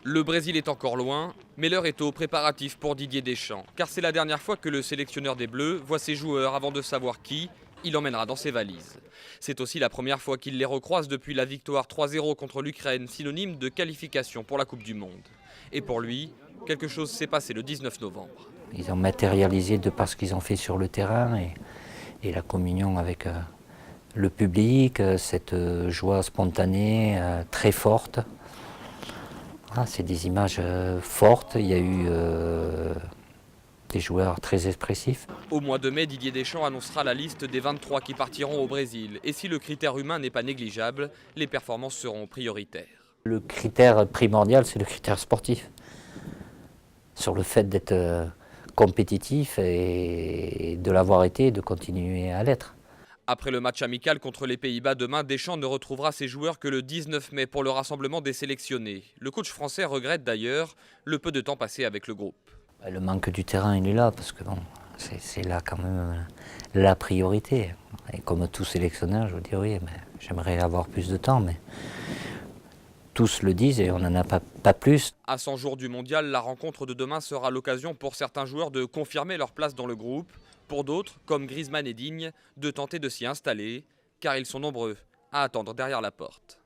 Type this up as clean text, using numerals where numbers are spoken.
Le Brésil est encore loin, mais l'heure est aux préparatifs pour Didier Deschamps, car c'est la dernière fois que le sélectionneur des Bleus voit ses joueurs avant de savoir qui il emmènera dans ses valises. C'est aussi la première fois qu'il les recroise depuis la victoire 3-0 contre l'Ukraine, synonyme de qualification pour la Coupe du Monde. Et pour lui, quelque chose s'est passé le 19 novembre. Ils ont matérialisé de par ce qu'ils ont fait sur le terrain et la communion avec le public, cette joie spontanée, très forte. Ah, c'est des images fortes, il y a eu des joueurs très expressifs. Au mois de mai, Didier Deschamps annoncera la liste des 23 qui partiront au Brésil. Et si le critère humain n'est pas négligeable, les performances seront prioritaires. Le critère primordial, c'est le critère sportif. Sur le fait d'être compétitif et de l'avoir été et de continuer à l'être. Après le match amical contre les Pays-Bas demain, Deschamps ne retrouvera ses joueurs que le 19 mai pour le rassemblement des sélectionnés. Le coach français regrette d'ailleurs le peu de temps passé avec le groupe. Le manque du terrain, il est là, parce que bon, c'est là quand même la priorité. Et comme tout sélectionneur, je vous dis oui, mais j'aimerais avoir plus de temps, mais tous le disent et on n'en a pas plus. À 100 jours du mondial, la rencontre de demain sera l'occasion pour certains joueurs de confirmer leur place dans le groupe. Pour d'autres, comme Griezmann et Digne, de tenter de s'y installer, car ils sont nombreux à attendre derrière la porte.